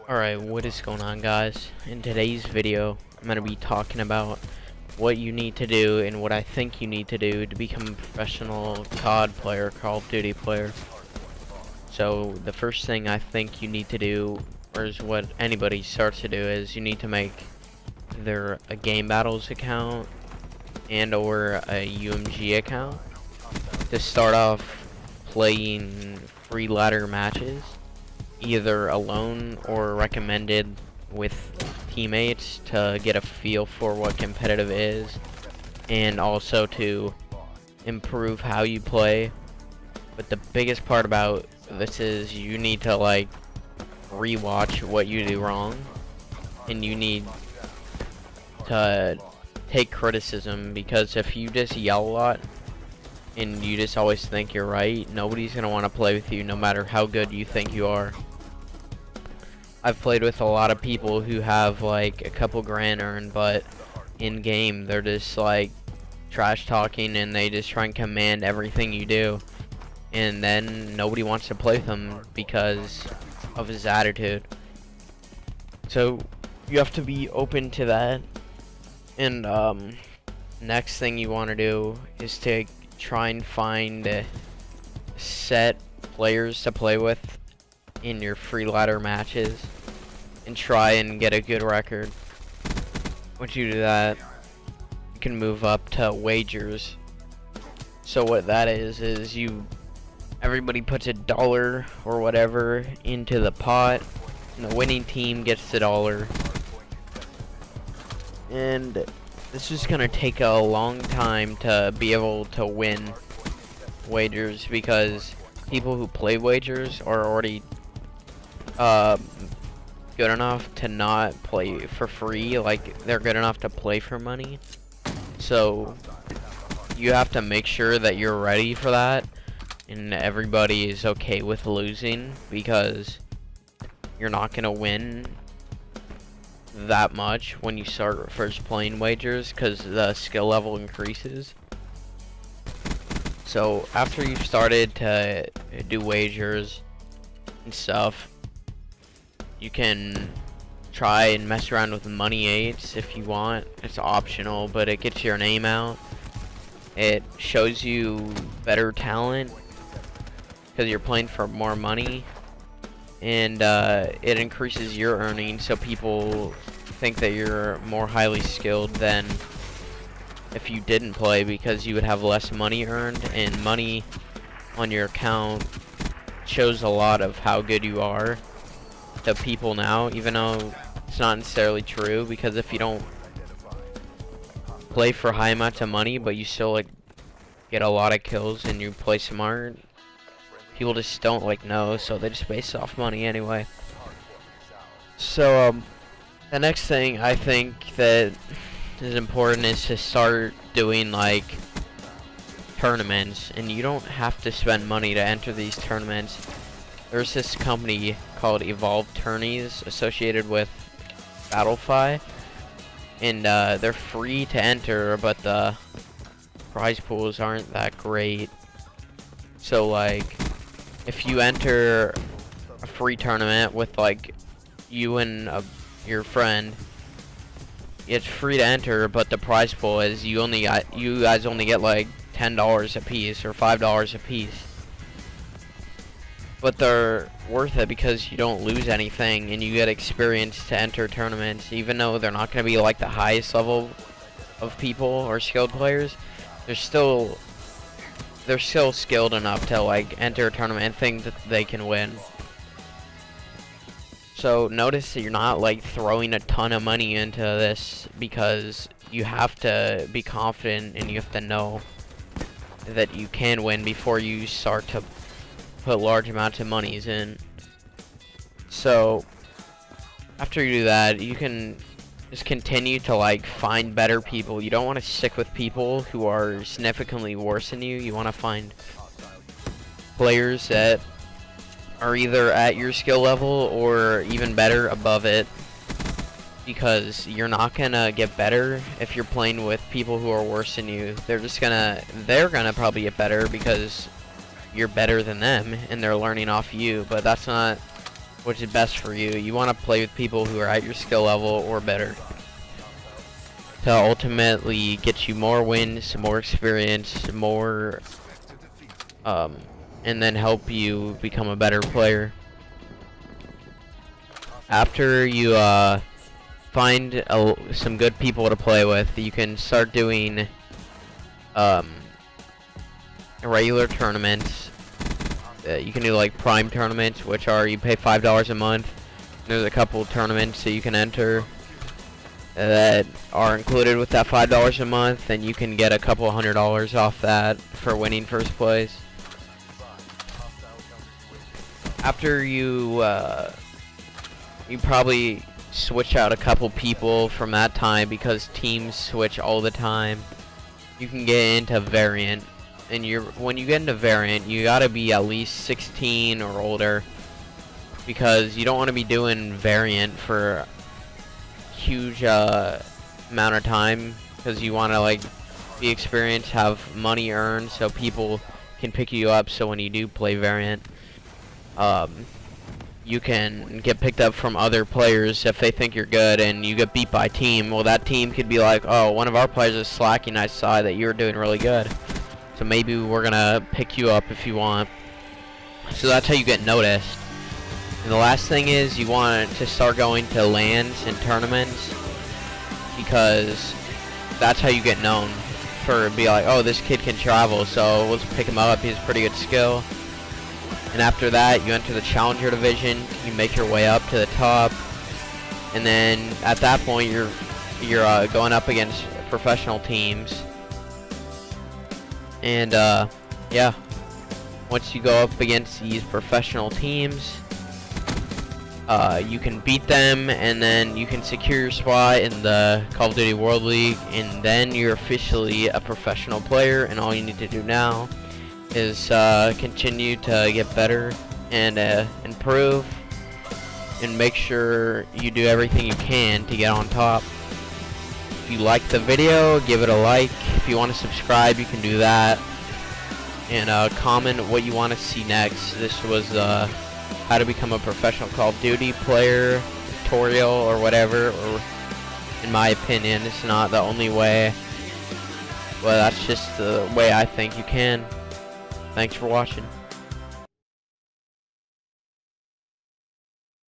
Alright, what is going on, guys? In today's video, I'm going to be talking about what you need to do and what I think you need to do to become a professional COD player, Call of Duty player. So, the first thing I think you need to do, or is what anybody starts to do, is you need to make either a Game Battles account and or a UMG account to start off playing free ladder matches, either alone or recommended with teammates, to get a feel for what competitive is and also to improve how you play. But the biggest part about this is you need to rewatch what you do wrong, and you need to take criticism, because if you just yell a lot and you just always think you're right, nobody's gonna want to play with you no matter how good you think you are. I've played with a lot of people who have like a couple grand earned, but in game they're just like trash talking and they just try and command everything you do, and then nobody wants to play with him because of his attitude. So you have to be open to that. And next thing you want to do is to try and find set players to play with in your free ladder matches and try and get a good record. Once you do that, you can move up to wagers. So what that is everybody puts $1 or whatever into the pot, and the winning team gets the dollar. And this is gonna take a long time to be able to win wagers, because people who play wagers are already good enough to not play for free. Like, they're good enough to play for money. So you have to make sure that you're ready for that and everybody is okay with losing, because you're not gonna win that much when you start first playing wagers, because the skill level increases. So after you've started to do wagers and stuff, you can try and mess around with money 8s if you want. It's optional, but it gets your name out. It shows you better talent because you're playing for more money, and it increases your earnings, so people think that you're more highly skilled than if you didn't play, because you would have less money earned, and money on your account shows a lot of how good you are to people now, even though it's not necessarily true, because if you don't play for high amounts of money but you still get a lot of kills and you play smart, people just don't know, so they just base off money anyway. So the next thing I think that is important is to start doing tournaments, and you don't have to spend money to enter these tournaments. There's this company called Evolve Tourneys associated with Battlefy, and they're free to enter, but the prize pools aren't that great. So if you enter a free tournament with you and your friend, it's free to enter, but the prize pool is you guys only get $10 a piece or $5 a piece. But they're worth it because you don't lose anything and you get experience to enter tournaments, even though they're not going to be the highest level of people or skilled players. They're still skilled enough to enter a tournament and think that they can win. So notice that you're not throwing a ton of money into this, because you have to be confident and you have to know that you can win before you start to put large amounts of monies in. So after you do that, you can just continue to find better people. You don't want to stick with people who are significantly worse than you. You want to find players that are either at your skill level or even better above it, because you're not gonna get better if you're playing with people who are worse than you. They're gonna probably get better because you're better than them and they're learning off you, but that's not which is best for you. You want to play with people who are at your skill level or better to ultimately get you more wins, more experience, more and then help you become a better player. After you find some good people to play with, you can start doing regular tournaments. You can do like prime tournaments, which are you pay $5 a month. There's a couple of tournaments that you can enter that are included with that $5 a month, and you can get a couple $100 off that for winning first place. After you probably switch out a couple people from that time, because teams switch all the time. You can get into variant, and when you get into variant, you gotta be at least 16 or older, because you don't want to be doing variant for huge amount of time, because you want to like be experienced, have money earned, so people can pick you up. So when you do play variant, you can get picked up from other players if they think you're good, and you get beat by a team. Well, that team could be like, oh, one of our players is slacking, I saw that you were doing really good, so maybe we're gonna pick you up if you want. So that's how you get noticed. And the last thing is, you want to start going to LANs and tournaments, because that's how you get known. Be like, oh, this kid can travel, so let's pick him up, he has pretty good skill. And after that, you enter the challenger division, you make your way up to the top, and then at that point you're going up against professional teams. And yeah, once you go up against these professional teams, you can beat them, and then you can secure your spot in the Call of Duty World League, and then you're officially a professional player. And all you need to do now is continue to get better and improve, and make sure you do everything you can to get on top. If you like the video, give it a like. If you want to subscribe, you can do that, and comment what you want to see next. This was how to become a professional Call of Duty player tutorial, or whatever. Or in my opinion, it's not the only way, but that's just the way I think you can. Thanks for watching.